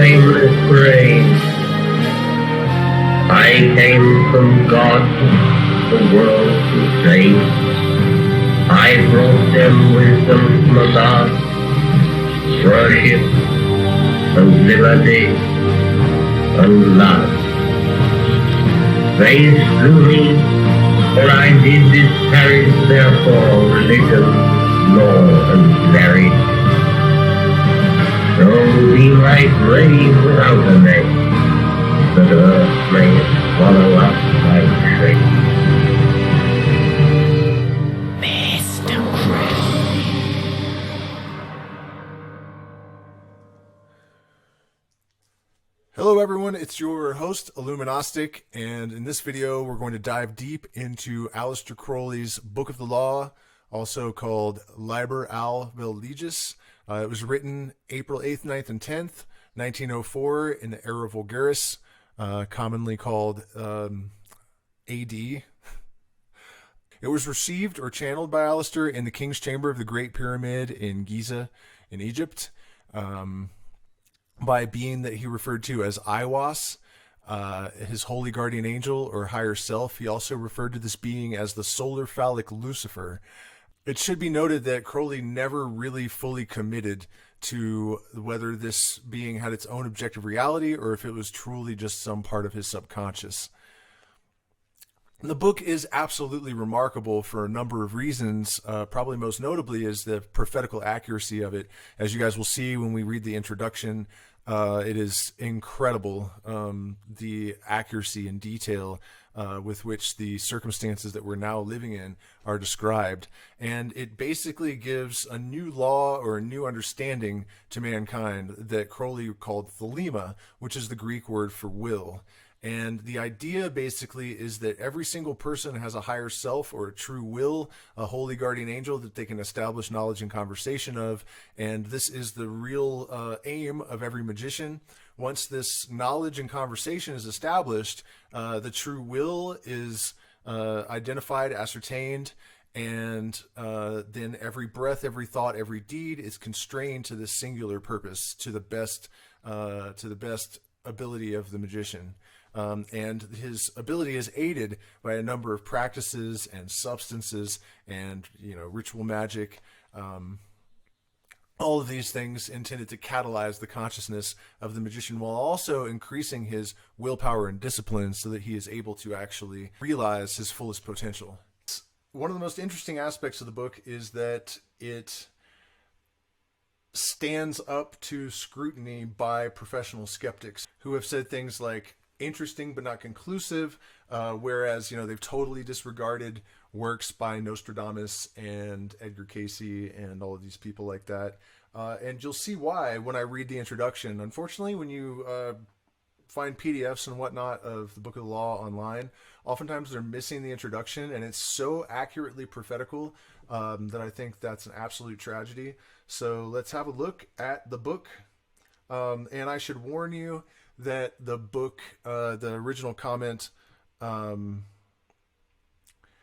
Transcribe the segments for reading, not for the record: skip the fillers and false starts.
nameless rain. I came from God, the world to save. I brought them wisdom from above, worship and liberty and love. They slew me, for I did disparage therefore religion, law, and verity. So be my grave without a name, that earth may swallow up my shame. Mr. Crowley. Hello everyone, it's your host Illuminostic, and in this video we're going to dive deep into Aleister Crowley's Book of the Law, also called Liber Al Legis. It was written April 8th, 9th, and 10th, 1904 in the Era Vulgaris, commonly called AD. It was received or channeled by Aleister in the King's Chamber of the Great Pyramid in Giza in Egypt by a being that he referred to as Aiwass, his holy guardian angel or higher self. He also referred to this being as the solar-phallic Lucifer. It should be noted that Crowley never really fully committed to whether this being had its own objective reality or if it was truly just some part of his subconscious. The book is absolutely remarkable for a number of reasons. Probably most notably is the prophetical accuracy of it. As you guys will see when we read the introduction, it is incredible, the accuracy and detail with which the circumstances that we're now living in are described. And it basically gives a new law or a new understanding to mankind that Crowley called Thelema, which is the Greek word for will. And the idea basically is that every single person has a higher self or a true will, a holy guardian angel that they can establish knowledge and conversation of. And this is the real aim of every magician. Once this knowledge and conversation is established, the true will is identified, ascertained, and then every breath, every thought, every deed is constrained to this singular purpose, to the best ability of the magician. And his ability is aided by a number of practices and substances and, ritual magic. All of these things intended to catalyze the consciousness of the magician while also increasing his willpower and discipline so that he is able to actually realize his fullest potential. One of the most interesting aspects of the book is that it stands up to scrutiny by professional skeptics who have said things like interesting but not conclusive, whereas they've totally disregarded works by Nostradamus and Edgar Cayce and all of these people like that. And you'll see why when I read the introduction. Unfortunately, when you find PDFs and whatnot of the Book of the Law online, oftentimes they're missing the introduction, and it's so accurately prophetical that I think that's an absolute tragedy. So let's have a look at the book. And I should warn you that the book, the original comment,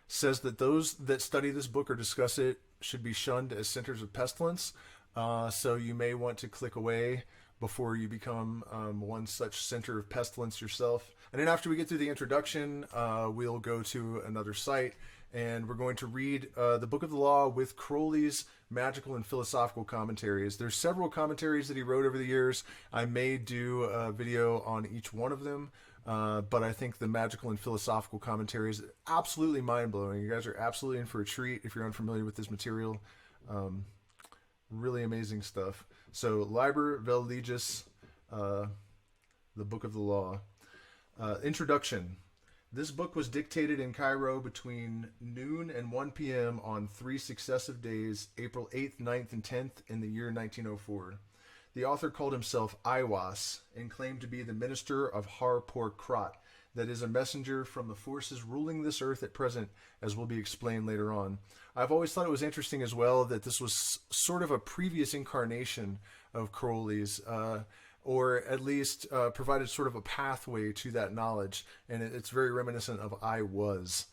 says that those that study this book or discuss it should be shunned as centers of pestilence. So you may want to click away before you become one such center of pestilence yourself. And then after we get through the introduction, we'll go to another site, and we're going to read the Book of the Law with Crowley's magical and philosophical commentaries. There's several commentaries that he wrote over the years. I may do a video on each one of them, but I think the magical and philosophical commentaries are absolutely mind-blowing. You guys are absolutely in for a treat if you're unfamiliar with this material. Really amazing stuff. So Liber Al Legis, the Book of the Law. Introduction. This book was dictated in Cairo between noon and 1 p.m. on 3 successive days, April 8th, 9th, and 10th in the year 1904. The author called himself Aiwass and claimed to be the minister of Haar-par-kraat, that is, a messenger from the forces ruling this earth at present, as will be explained later on. I've always thought it was interesting as well that this was sort of a previous incarnation of Crowley's, or at least provided sort of a pathway to that knowledge, and it's very reminiscent of I was.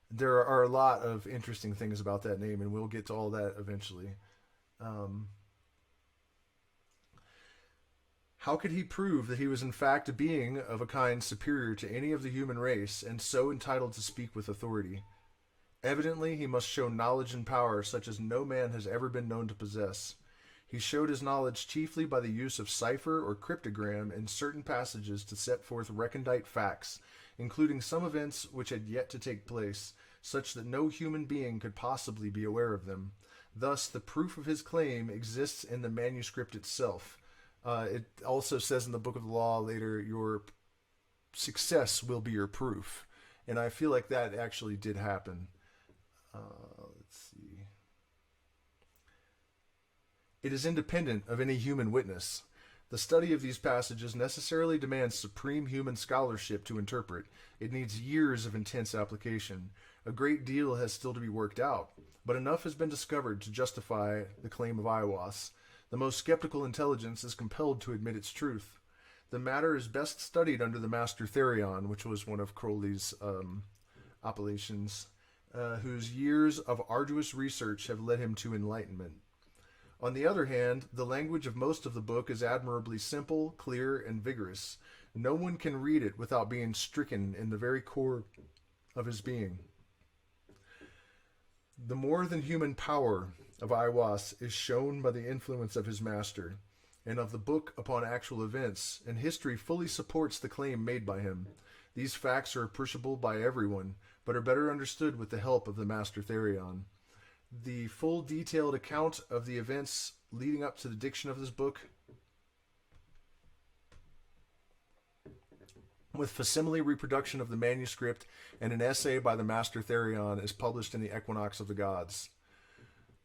There are a lot of interesting things about that name, and we'll get to all that eventually. How could he prove that he was in fact a being of a kind superior to any of the human race, and so entitled to speak with authority? Evidently, he must show knowledge and power such as no man has ever been known to possess. He showed his knowledge chiefly by the use of cipher or cryptogram in certain passages to set forth recondite facts, including some events which had yet to take place, such that no human being could possibly be aware of them. Thus, the proof of his claim exists in the manuscript itself. It also says in the Book of the Law later, your success will be your proof. And I feel like that actually did happen. Let's see. It is independent of any human witness. The study of these passages necessarily demands supreme human scholarship to interpret. It needs years of intense application. A great deal has still to be worked out, but enough has been discovered to justify the claim of Aiwass. The most skeptical intelligence is compelled to admit its truth. The matter is best studied under the Master Therion, which was one of Crowley's appellations, whose years of arduous research have led him to enlightenment. On the other hand, the language of most of the book is admirably simple, clear, and vigorous. No one can read it without being stricken in the very core of his being. The more than human power of Aiwass is shown by the influence of his master, and of the book upon actual events, and history fully supports the claim made by him. These facts are appreciable by everyone, but are better understood with the help of the Master Therion. The full detailed account of the events leading up to the diction of this book, with facsimile reproduction of the manuscript and an essay by the Master Therion, is published in the Equinox of the Gods.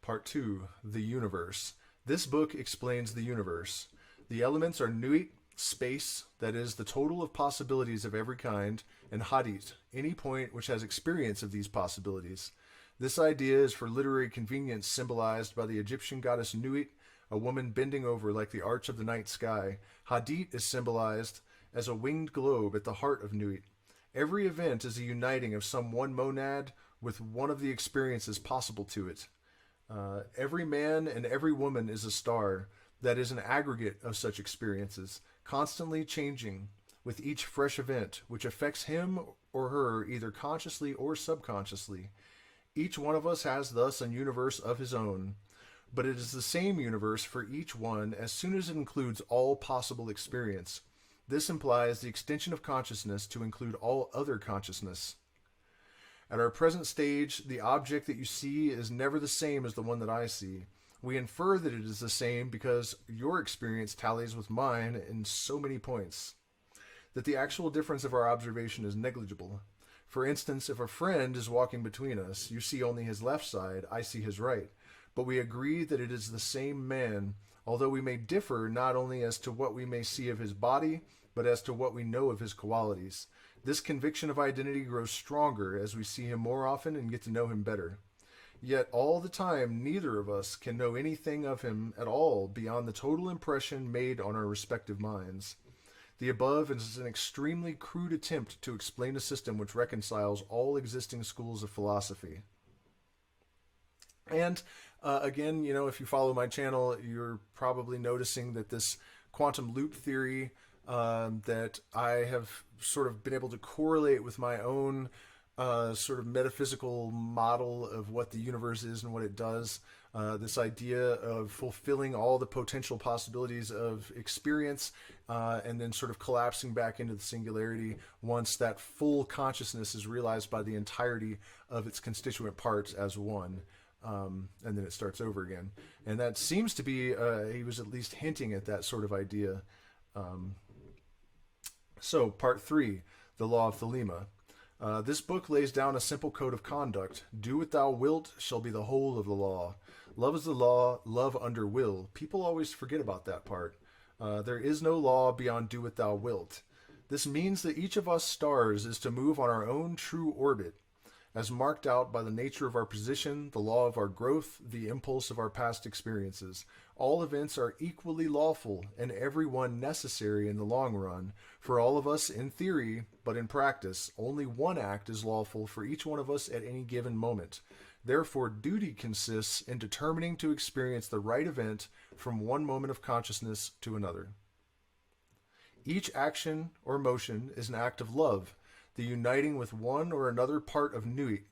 Part 2, The Universe. This book explains the universe. The elements are Nuit, space, that is, the total of possibilities of every kind, and Hadit, any point which has experience of these possibilities. This idea is for literary convenience symbolized by the Egyptian goddess Nuit, a woman bending over like the arch of the night sky. Hadit is symbolized as a winged globe at the heart of Nuit. Every event is a uniting of some one monad with one of the experiences possible to it. Every man and every woman is a star that is an aggregate of such experiences, constantly changing with each fresh event, which affects him or her either consciously or subconsciously. Each one of us has thus a universe of his own, but it is the same universe for each one as soon as it includes all possible experience. This implies the extension of consciousness to include all other consciousness. At our present stage, the object that you see is never the same as the one that I see. We infer that it is the same because your experience tallies with mine in so many points, that the actual difference of our observation is negligible. For instance, if a friend is walking between us, you see only his left side, I see his right. But we agree that it is the same man, although we may differ not only as to what we may see of his body, but as to what we know of his qualities. This conviction of identity grows stronger as we see him more often and get to know him better. Yet all the time, neither of us can know anything of him at all beyond the total impression made on our respective minds. The above is an extremely crude attempt to explain a system which reconciles all existing schools of philosophy. And again, if you follow my channel, you're probably noticing that this quantum loop theory that I have sort of been able to correlate with my own sort of metaphysical model of what the universe is and what it does. This idea of fulfilling all the potential possibilities of experience and then sort of collapsing back into the singularity once that full consciousness is realized by the entirety of its constituent parts as one. And then it starts over again. And that seems to be, he was at least hinting at that sort of idea. So, part 3, the Law of Thelema. This book lays down a simple code of conduct. Do what thou wilt shall be the whole of the law. Love is the law, love under will. People always forget about that part. There is no law beyond do what thou wilt. This means that each of us stars is to move on our own true orbit, as marked out by the nature of our position, the law of our growth, the impulse of our past experiences. All events are equally lawful, and every one necessary in the long run. For all of us in theory, but in practice, only one act is lawful for each one of us at any given moment. Therefore, duty consists in determining to experience the right event from one moment of consciousness to another. Each action or motion is an act of love, the uniting with one or another part of Nuit.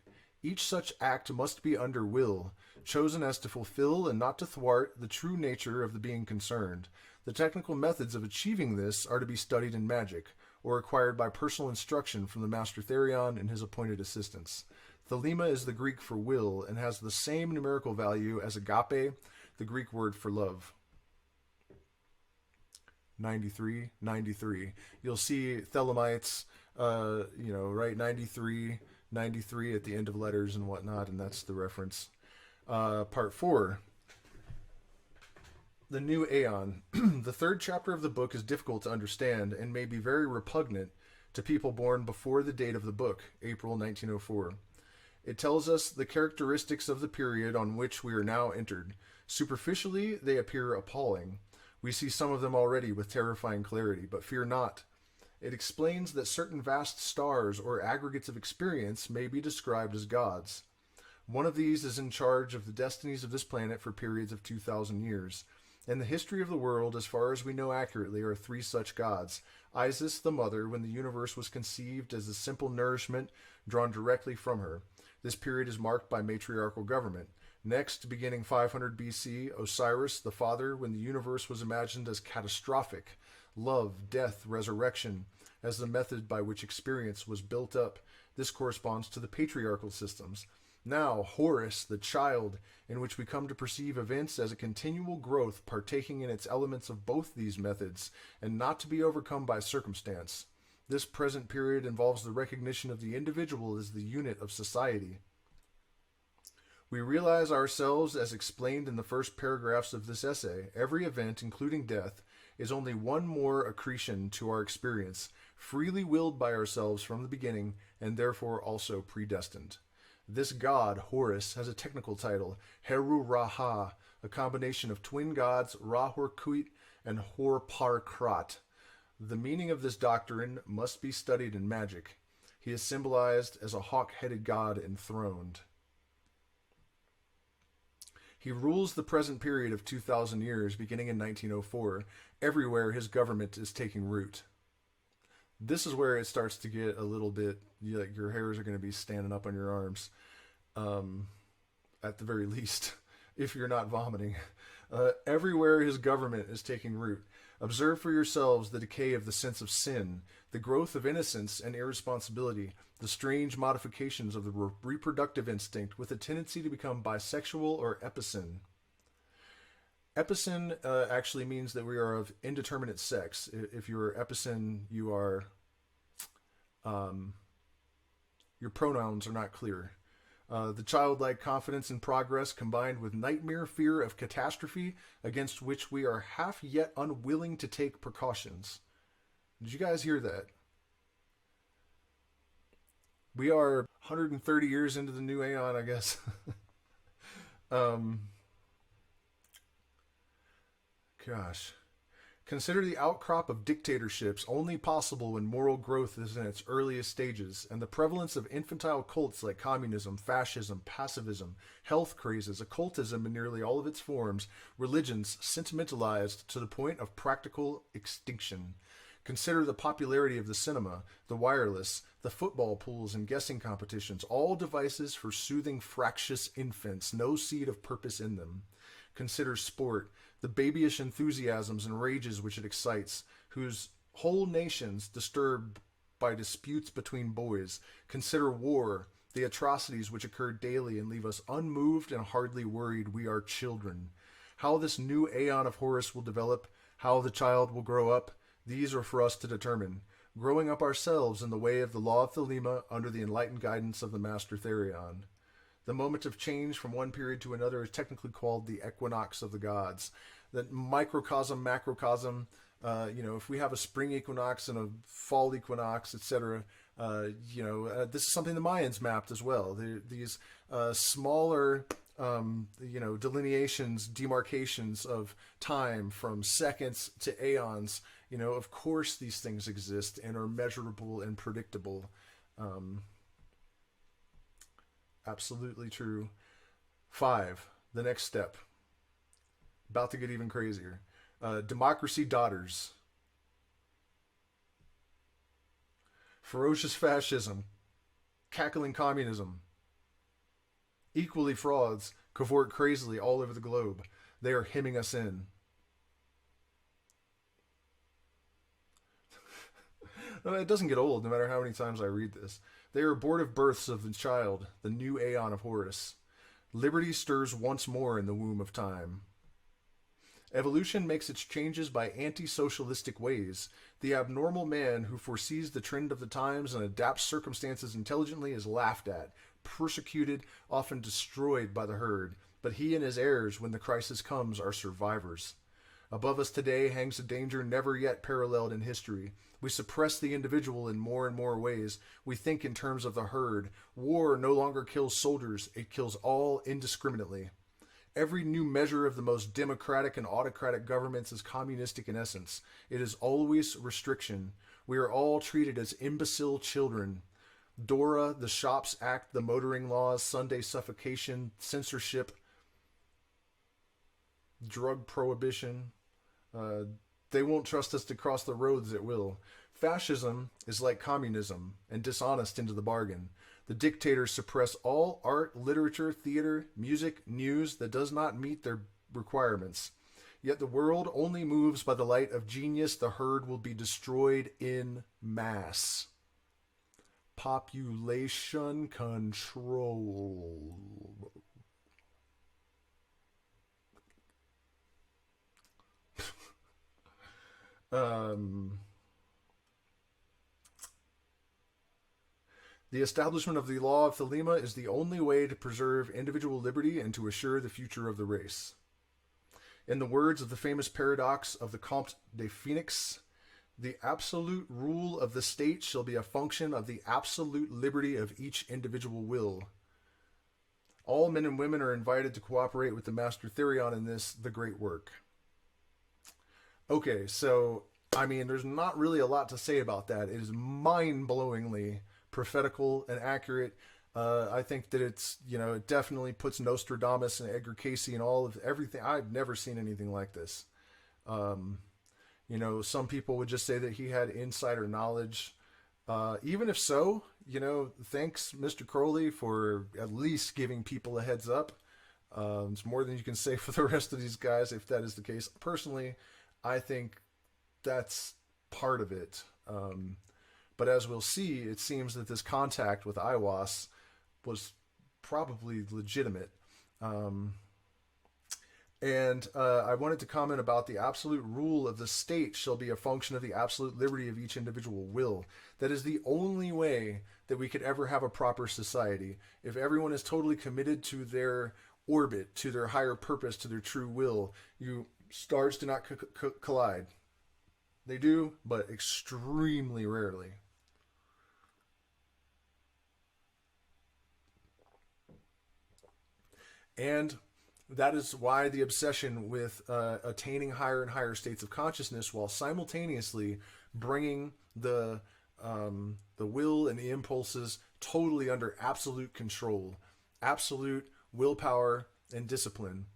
Each such act must be under will, chosen as to fulfill and not to thwart the true nature of the being concerned. The technical methods of achieving this are to be studied in magic, or acquired by personal instruction from the Master Therion and his appointed assistants. Thelema is the Greek for will and has the same numerical value as agape, the Greek word for love. 93, 93. You'll see Thelemites, right, 93, 93 at the end of letters and whatnot, and that's the reference. Part 4. The New Aeon. The third chapter of the book is difficult to understand and may be very repugnant to people born before the date of the book, April 1904. It tells us the characteristics of the period on which we are now entered. Superficially, they appear appalling. We see some of them already with terrifying clarity, but fear not. It explains that certain vast stars or aggregates of experience may be described as gods. One of these is in charge of the destinies of this planet for periods of 2,000 years. In the history of the world, as far as we know accurately, are 3 such gods. Isis, the mother, when the universe was conceived as a simple nourishment drawn directly from her. This period is marked by matriarchal government. Next, beginning 500 BC, Osiris, the father, when the universe was imagined as catastrophic. Love, death, resurrection, as the method by which experience was built up. This corresponds to the patriarchal systems. Now, Horus, the child, in which we come to perceive events as a continual growth partaking in its elements of both these methods, and not to be overcome by circumstance. This present period involves the recognition of the individual as the unit of society. We realize ourselves as explained in the first paragraphs of this essay. Every event, including death, is only one more accretion to our experience, freely willed by ourselves from the beginning, and therefore also predestined. This god, Horus, has a technical title, Heru-Raha, a combination of twin gods Ra-Horkuit and Haar-par-kraat. The meaning of this doctrine must be studied in magic. He is symbolized as a hawk-headed god enthroned. He rules the present period of 2,000 years, beginning in 1904. Everywhere his government is taking root. This is where it starts to get a little bit, like your hairs are going to be standing up on your arms, at the very least, if you're not vomiting. Everywhere his government is taking root. Observe for yourselves the decay of the sense of sin, the growth of innocence and irresponsibility, the strange modifications of the reproductive instinct with a tendency to become bisexual or epicene. Epicene actually means that we are of indeterminate sex. If you're epicene, you are, your pronouns are not clear. The childlike confidence in progress combined with nightmare fear of catastrophe against which we are half yet unwilling to take precautions. Did you guys hear that? We are 130 years into the new Aeon, I guess. Gosh. Consider the outcrop of dictatorships only possible when moral growth is in its earliest stages, and the prevalence of infantile cults like communism, fascism, pacifism, health crazes, occultism in nearly all of its forms, religions sentimentalized to the point of practical extinction. Consider the popularity of the cinema, the wireless, the football pools and guessing competitions, all devices for soothing fractious infants, no seed of purpose in them. Consider sport, the babyish enthusiasms and rages which it excites, whose whole nations disturbed by disputes between boys. Consider war, the atrocities which occur daily and leave us unmoved and hardly worried. We are children. How this new Aeon of Horus will develop, how the child will grow up, these are for us to determine, growing up ourselves in the way of the Law of Thelema under the enlightened guidance of the Master Therion. The moment of change from one period to another is technically called the equinox of the gods. That microcosm, macrocosm, if we have a spring equinox and a fall equinox, etc., this is something the Mayans mapped as well. These smaller, delineations, demarcations of time from seconds to aeons. Of course these things exist and are measurable and predictable. Absolutely true. 5, the next step. About to get even crazier. Democracy daughters. ferocious fascism, cackling communism, equally frauds cavort crazily all over the globe. They are hemming us in. It doesn't get old no matter how many times I read this. They are abortive births of the child, the new Aeon of Horus. Liberty stirs once more in the womb of time. Evolution makes its changes by anti-socialistic ways. The abnormal man who foresees the trend of the times and adapts circumstances intelligently is laughed at, persecuted, often destroyed by the herd. But he and his heirs, when the crisis comes, are survivors. Above us today hangs a danger never yet paralleled in history. We suppress the individual in more and more ways. We think in terms of the herd. War no longer kills soldiers, it kills all indiscriminately. Every new measure of the most democratic and autocratic governments is communistic in essence. It is always restriction. We are all treated as imbecile children. DORA, the Shops Act, the motoring laws, Sunday suffocation, censorship, drug prohibition. They won't trust us to cross the roads at will. Fascism is like communism, and dishonest into the bargain. The dictators suppress all art, literature, theater, music, news that does not meet their requirements. Yet the world only moves by the light of genius. The herd will be destroyed in mass. Population control. The establishment of the Law of Thelema is the only way to preserve individual liberty and to assure the future of the race. In the words of the famous paradox of the Comte de Phoenix, the absolute rule of the state shall be a function of the absolute liberty of each individual will. All men and women are invited to cooperate with the Master Therion in this, the great work. Okay, so, I mean, there's not really a lot to say about that. It is mind-blowingly prophetical and accurate. I think that it's, it definitely puts Nostradamus and Edgar Cayce and all of everything. I've never seen anything like this. Some people would just say that he had insider knowledge. Even if so, thanks, Mr. Crowley, for at least giving people a heads up. It's more than you can say for the rest of these guys, if that is the case. Personally, I think that's part of it. But as we'll see, it seems that this contact with Aiwass was probably legitimate. And I wanted to comment about the absolute rule of the state shall be a function of the absolute liberty of each individual will. That is the only way that we could ever have a proper society. If everyone is totally committed to their orbit, to their higher purpose, to their true will, stars do not collide. They do, but extremely rarely. And that is why the obsession with attaining higher and higher states of consciousness while simultaneously bringing the will and the impulses totally under absolute control, absolute willpower and discipline.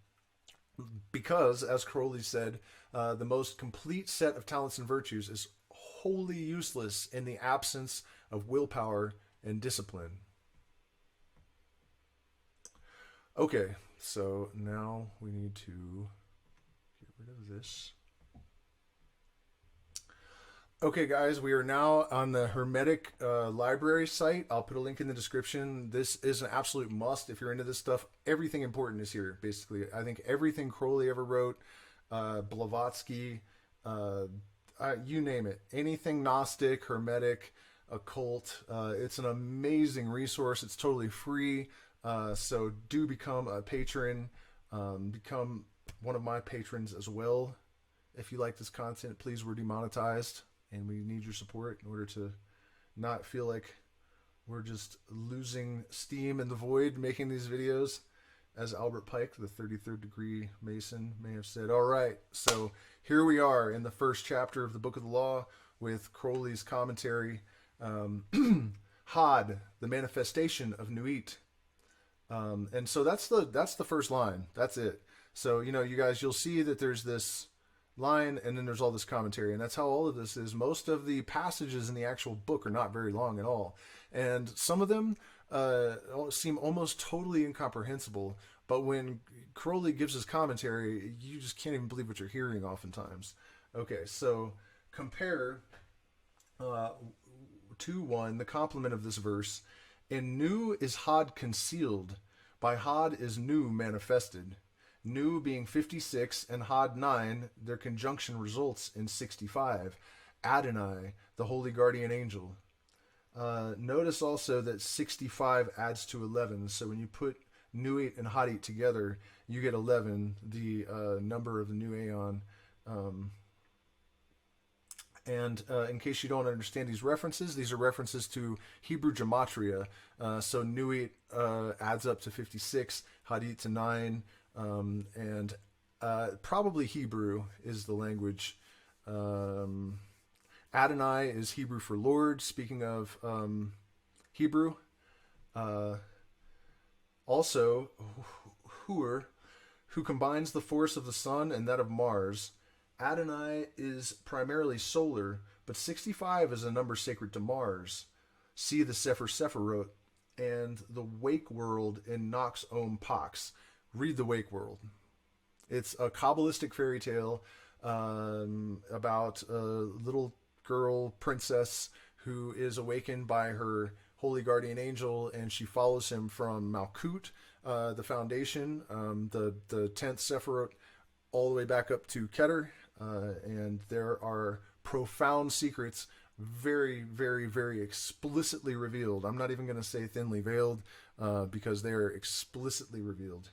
Because, as Crowley said, the most complete set of talents and virtues is wholly useless in the absence of willpower and discipline. Okay, so now we need to get rid of this. Okay, guys, we are now on the Hermetic library site. I'll put a link in the description. This is an absolute must if you're into this stuff. Everything important is here, basically. I think everything Crowley ever wrote, Blavatsky, you name it. Anything Gnostic, Hermetic, Occult. It's an amazing resource. It's totally free. So do become a patron. Become one of my patrons as well. If you like this content, please, we're demonetized. And we need your support in order to not feel like we're just losing steam in the void making these videos. As Albert Pike, the 33rd degree Mason, may have said. All right, so here we are in the first chapter of the Book of the Law with Crowley's commentary. Had, the manifestation of Nuit. And so that's the first line. That's it. So, you guys, you'll see that there's this line, and then there's all this commentary, and that's how all of this is. Most of the passages in the actual book are not very long at all, and some of them seem almost totally incomprehensible. But when Crowley gives his commentary, you just can't even believe what you're hearing oftentimes. Okay, so compare 2:1, the complement of this verse. In Nu is Had concealed, by Had is Nu manifested. Nu being 56 and Had 9, their conjunction results in 65. Adonai, the holy guardian angel. Notice also that 65 adds to 11, so when you put Nuit and Hadit together, you get 11, the number of the new Aeon. And in case you don't understand these are references to Hebrew gematria. So Nuit adds up to 56, Hadit to 9, and probably Hebrew is the language. Adonai is Hebrew for Lord, speaking of Hebrew. Also, Hur, who combines the force of the sun and that of Mars. Adonai is primarily solar, but 65 is a number sacred to Mars. See the Sefer Sephiroth and the Wake World in Nox Om Pax. Read the Wake World. It's a Kabbalistic fairy tale about a little girl princess who is awakened by her holy guardian angel, and she follows him from Malkut, the foundation, the 10th Sephiroth, all the way back up to Keter. And there are profound secrets, very, very, very explicitly revealed. I'm not even going to say thinly veiled, because they are explicitly revealed.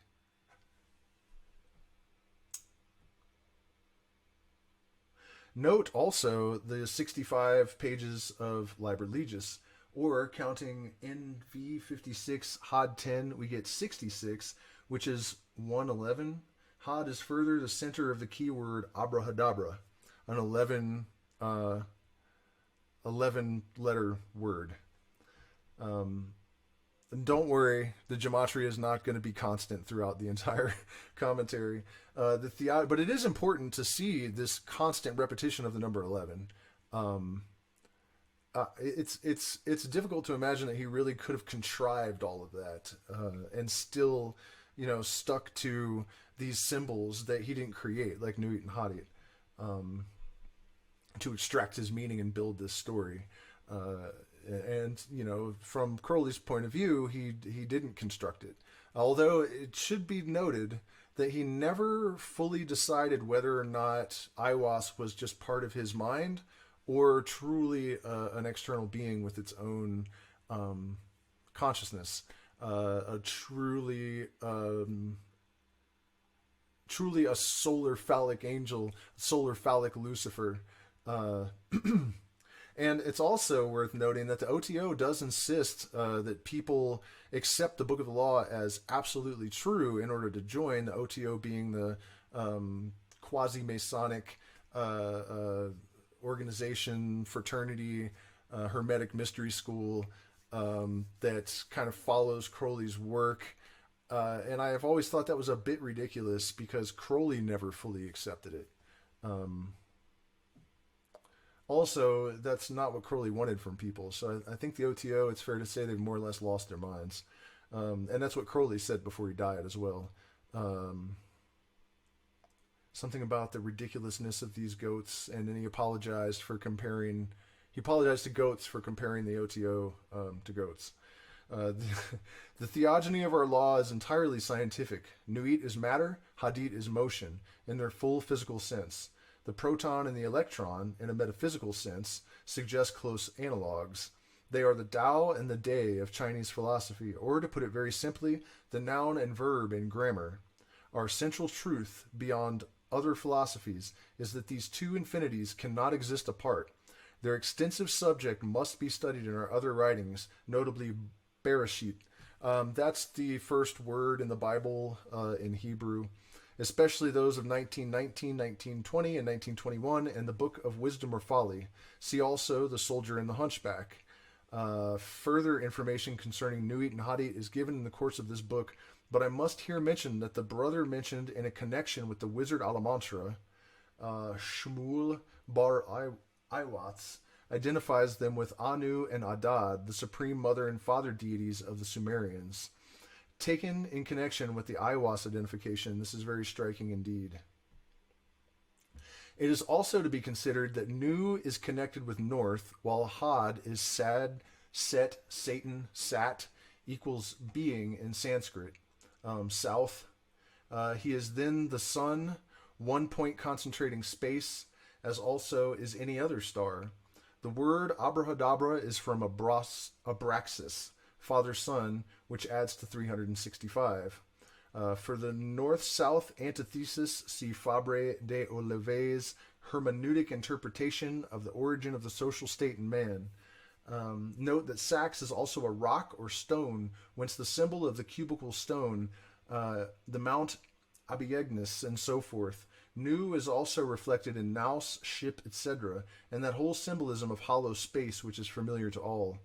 Note also the 65 pages of Liber Legis, or counting NV56 Had 10, we get 66, which is 111. Had is further the center of the keyword abrahadabra, an 11 letter word. And don't worry, the gematria is not going to be constant throughout the entire commentary. But it is important to see this constant repetition of the number 11. It's difficult to imagine that he really could have contrived all of that and still, stuck to these symbols that he didn't create, like Nuit and Hadit, to extract his meaning and build this story. And from Crowley's point of view, he didn't construct it. Although it should be noted that he never fully decided whether or not Aiwass was just part of his mind or truly an external being with its own consciousness, truly a solar-phallic angel, solar-phallic Lucifer. And it's also worth noting that the OTO does insist that people accept the Book of the Law as absolutely true in order to join, the OTO being the quasi-Masonic organization, fraternity, Hermetic mystery school that kind of follows Crowley's work. And I have always thought that was a bit ridiculous because Crowley never fully accepted it. Also, that's not what Crowley wanted from people. So I think the OTO, it's fair to say they've more or less lost their minds. And that's what Crowley said before he died as well. Something about the ridiculousness of these goats, and then he apologized to goats for comparing the OTO to goats. The theogony of our law is entirely scientific. Nuit is matter, Hadit is motion, in their full physical sense. The proton and the electron, in a metaphysical sense, suggest close analogues. They are the Tao and the Day of Chinese philosophy, or to put it very simply, the noun and verb in grammar. Our central truth, beyond other philosophies, is that these two infinities cannot exist apart. Their extensive subject must be studied in our other writings, notably Bereshit. That's the first word in the Bible in Hebrew, especially those of 1919, 1920, and 1921, and the Book of Wisdom or Folly. See also The Soldier and the Hunchback. Further information concerning Nuit and Hadit is given in the course of this book, but I must here mention that the brother mentioned in a connection with the wizard Alamantra, Shmuel bar Aiwass identifies them with Anu and Adad, the supreme mother and father deities of the Sumerians. Taken in connection with the Aiwass identification, this is very striking indeed. It is also to be considered that Nu is connected with North, while Had is Sad, Set, Satan, Sat, equals being in Sanskrit, South. He is then the sun, one point concentrating space, as also is any other star. The word abrahadabra is from Abraxas, father-son, which adds to 365. For the north-south antithesis, see Fabre de Olivet's hermeneutic interpretation of the origin of the social state in man. Note that Sax is also a rock or stone, whence the symbol of the cubical stone, the Mount Abiegnes, and so forth. Nu is also reflected in Naus, ship, etc., and that whole symbolism of hollow space, which is familiar to all.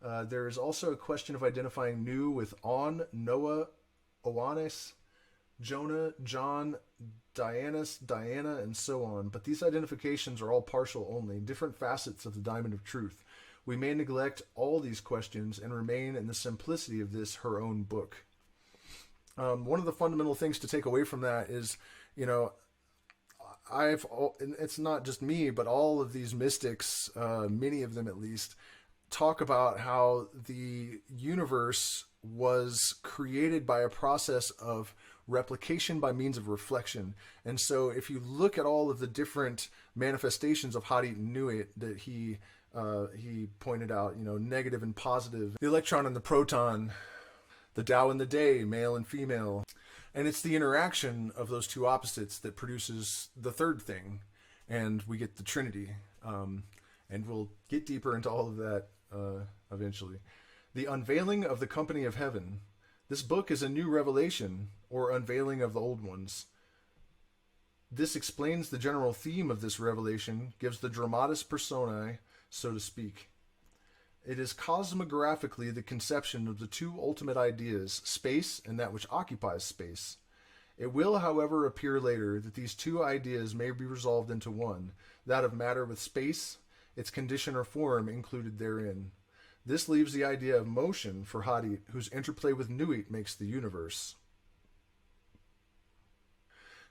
There is also a question of identifying Nu with On, Noah, Oannes, Jonah, John, Dianus, Diana, and so on, but these identifications are all partial only, different facets of the diamond of truth. We may neglect all these questions and remain in the simplicity of this, her own book. One of the fundamental things to take away from that is, it's not just me, but all of these mystics, many of them at least, talk about how the universe was created by a process of replication by means of reflection. And so if you look at all of the different manifestations of Hadit and Nuit that he pointed out, negative and positive, the electron and the proton, the Tao and the Day, male and female. And it's the interaction of those two opposites that produces the third thing, and we get the Trinity. And we'll get deeper into all of that eventually. The Unveiling of the Company of Heaven. This book is a new revelation, or unveiling of the old ones. This explains the general theme of this revelation, gives the dramatis personae, so to speak. It is cosmographically the conception of the two ultimate ideas, space and that which occupies space. It will, however, appear later that these two ideas may be resolved into one, that of matter with space, its condition or form included therein. This leaves the idea of motion for Hadit, whose interplay with Nuit makes the universe.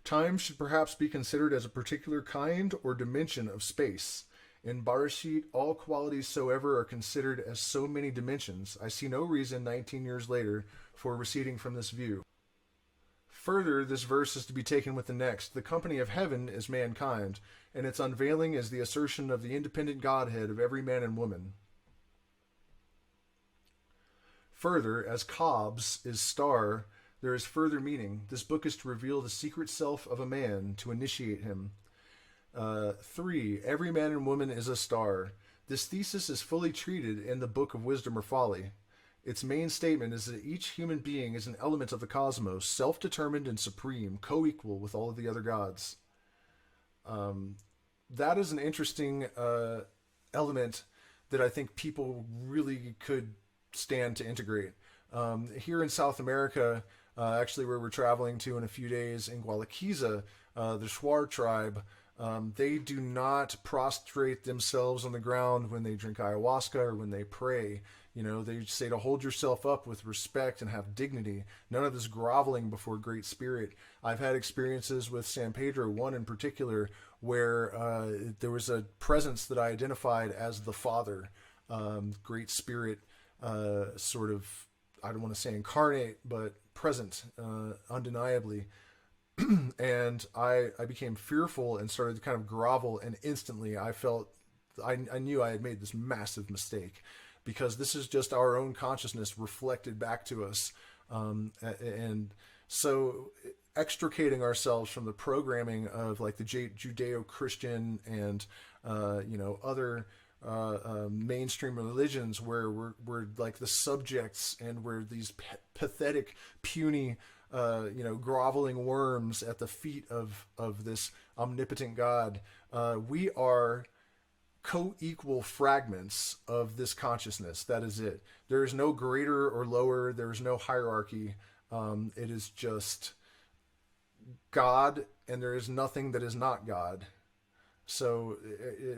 Time should perhaps be considered as a particular kind or dimension of space. In Barashit, all qualities soever are considered as so many dimensions. I see no reason, 19 years later, for receding from this view. Further, this verse is to be taken with the next. The company of heaven is mankind, and its unveiling is the assertion of the independent Godhead of every man and woman. Further, as Cobbs is star, there is further meaning. This book is to reveal the secret self of a man, to initiate him. 3. Every man and woman is a star. This thesis is fully treated in the Book of Wisdom or Folly. Its main statement is that each human being is an element of the cosmos, self-determined and supreme, co-equal with all of the other gods. That is an interesting element that I think people really could stand to integrate. Here in South America, actually where we're traveling to in a few days, in Gualaquiza, the Shuar tribe, they do not prostrate themselves on the ground when they drink ayahuasca or when they pray. They say to hold yourself up with respect and have dignity. None of this groveling before Great Spirit. I've had experiences with San Pedro, one in particular, where there was a presence that I identified as the Father, Great Spirit, sort of, I don't want to say incarnate, but present, undeniably. And I became fearful and started to kind of grovel, and instantly I knew I had made this massive mistake, because this is just our own consciousness reflected back to us. And so extricating ourselves from the programming of like the Judeo-Christian and, other mainstream religions where we're like the subjects, and we're these pathetic, puny, groveling worms at the feet of this omnipotent God. We are co-equal fragments of this consciousness. That is it. There is no greater or lower. There is no hierarchy. It is just God and there is nothing that is not God. So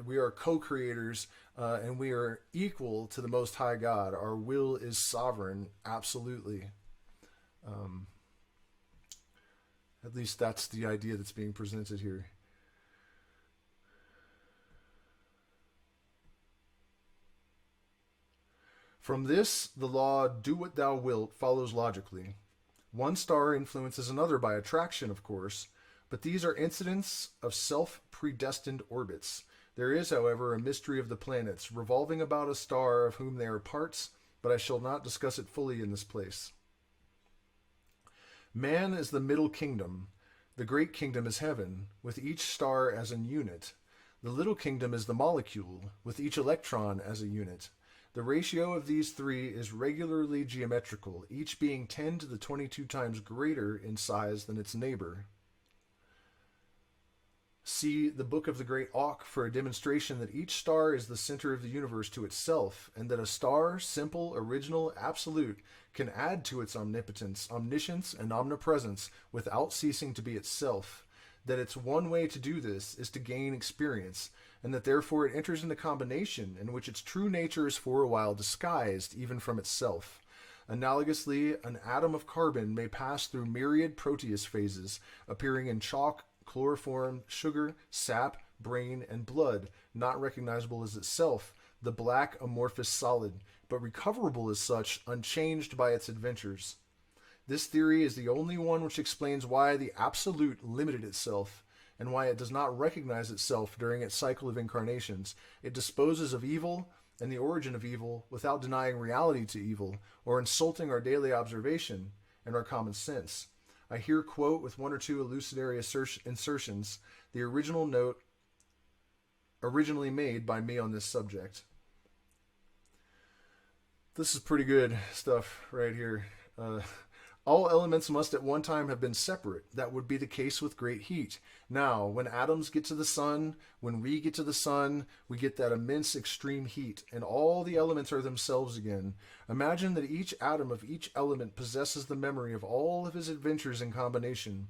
we are co-creators, and we are equal to the Most High God. Our will is sovereign, absolutely. At least that's the idea that's being presented here. From this, the law, do what thou wilt, follows logically. One star influences another by attraction, of course, but these are incidents of self-predestined orbits. There is, however, a mystery of the planets, revolving about a star of whom they are parts, but I shall not discuss it fully in this place. Man is the middle kingdom. The great kingdom is heaven, with each star as an unit. The little kingdom is the molecule, with each electron as a unit. The ratio of these three is regularly geometrical, each being 10 to the 22 times greater in size than its neighbor. See the Book of the Great Auk for a demonstration that each star is the center of the universe to itself, and that a star, simple, original, absolute, can add to its omnipotence, omniscience, and omnipresence without ceasing to be itself. That its one way to do this is to gain experience, and that therefore it enters into combination in which its true nature is for a while disguised even from itself. Analogously, an atom of carbon may pass through myriad Proteus phases, appearing in chalk, chloroform, sugar, sap, brain, and blood, not recognizable as itself, the black amorphous solid, but recoverable as such, unchanged by its adventures. This theory is the only one which explains why the Absolute limited itself, and why it does not recognize itself during its cycle of incarnations. It disposes of evil and the origin of evil without denying reality to evil, or insulting our daily observation and our common sense. I here quote with one or two illusory insertions the original note originally made by me on this subject. This is pretty good stuff right here. All elements must at one time have been separate. That would be the case with great heat. Now, when atoms get to the sun, when we get to the sun, we get that immense extreme heat, and all the elements are themselves again. Imagine that each atom of each element possesses the memory of all of his adventures in combination.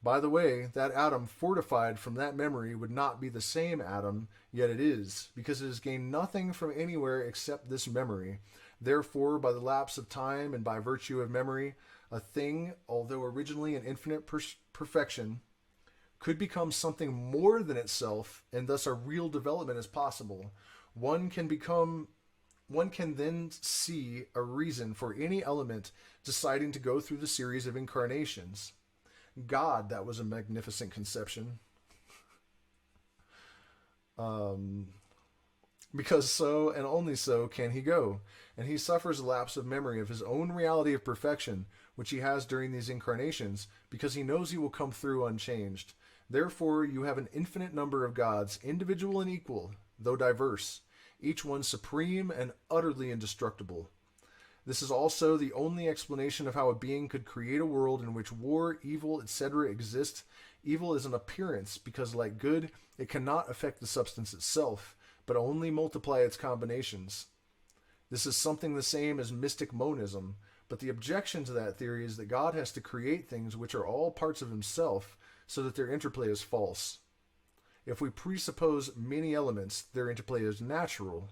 By the way, that atom fortified from that memory would not be the same atom, yet it is, because it has gained nothing from anywhere except this memory. Therefore, by the lapse of time and by virtue of memory, a thing, although originally an infinite perfection, could become something more than itself, and thus a real development is possible. One can then see a reason for any element deciding to go through the series of incarnations. God, that was a magnificent conception. Because so and only so can he go, and he suffers a lapse of memory of his own reality of perfection, which he has during these incarnations, because he knows he will come through unchanged. Therefore, you have an infinite number of gods, individual and equal, though diverse, each one supreme and utterly indestructible. This is also the only explanation of how a being could create a world in which war, evil, etc. exist. Evil is an appearance, because like good, it cannot affect the substance itself, but only multiply its combinations. This is something the same as mystic monism, but the objection to that theory is that God has to create things which are all parts of himself, so that their interplay is false. If we presuppose many elements, their interplay is natural.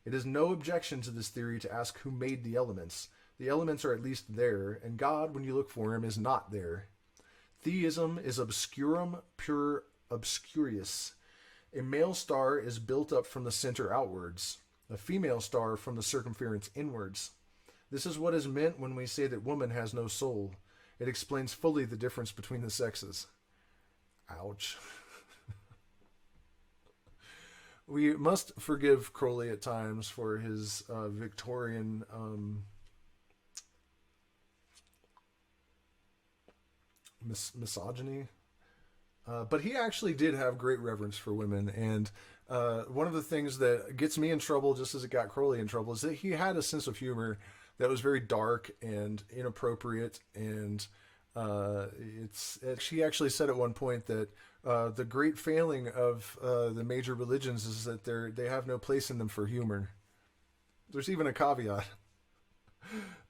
It is no objection to this theory to ask who made the elements. The elements are at least there, and God, when you look for him, is not there. Theism is obscurum pur obscurius. A male star is built up from the center outwards, a female star from the circumference inwards. This is what is meant when we say that woman has no soul. It explains fully the difference between the sexes. Ouch. We must forgive Crowley at times for his Victorian misogyny. But he actually did have great reverence for women. And one of the things that gets me in trouble, just as it got Crowley in trouble, is that he had a sense of humor that was very dark and inappropriate. And she actually said at one point that the great failing of the major religions is that they have no place in them for humor. There's even a caveat.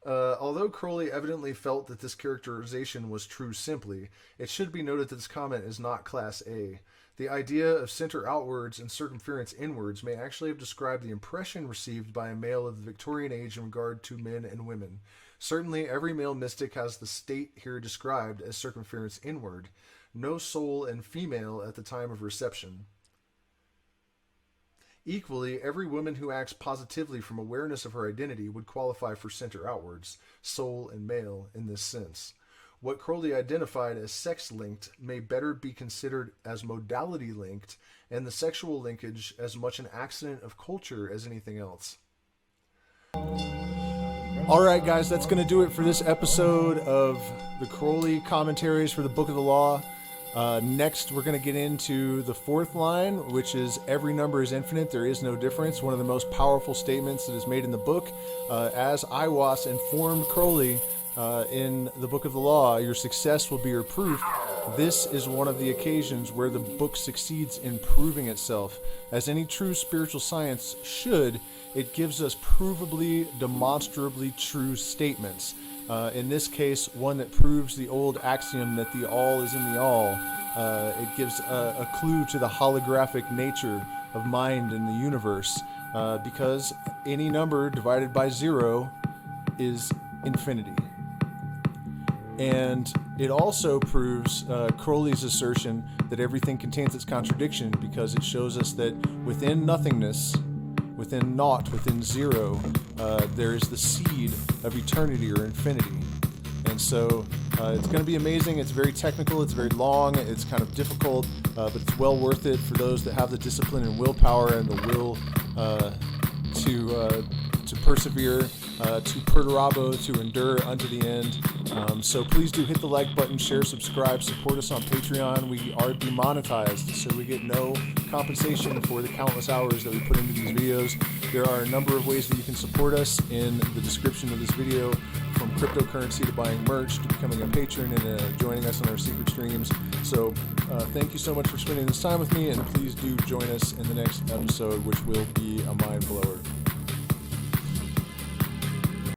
Although Crowley evidently felt that this characterization was true simply, it should be noted that this comment is not Class A. The idea of center outwards and circumference inwards may actually have described the impression received by a male of the Victorian age in regard to men and women. Certainly, every male mystic has the state here described as circumference inward. No soul and female at the time of reception. Equally, every woman who acts positively from awareness of her identity would qualify for center outwards, soul and male, in this sense. What Crowley identified as sex-linked may better be considered as modality-linked, and the sexual linkage as much an accident of culture as anything else. Alright guys, that's going to do it for this episode of the Crowley commentaries for the Book of the Law. Next, we're going to get into the fourth line, which is every number is infinite, there is no difference. One of the most powerful statements that is made in the book. As Aiwass informed Crowley in the Book of the Law, your success will be your proof. This is one of the occasions where the book succeeds in proving itself. As any true spiritual science should, it gives us provably, demonstrably true statements. In this case, one that proves the old axiom that the all is in the all. It gives a clue to the holographic nature of mind in the universe, because any number divided by 0 is infinity. And it also proves Crowley's assertion that everything contains its contradiction, because it shows us that within nothingness, within naught, within 0, there is the seed of eternity or infinity. And so it's going to be amazing. It's very technical, it's very long, it's kind of difficult, but it's well worth it for those that have the discipline and willpower and the will to persevere, to perturabo, to endure unto the end. So please do hit the like button, share, subscribe, support us on Patreon. We are demonetized, so we get no compensation for the countless hours that we put into these videos. There are a number of ways that you can support us in the description of this video, from cryptocurrency to buying merch to becoming a patron and joining us on our secret streams. So thank you so much for spending this time with me, and please do join us in the next episode, which will be a mind blower.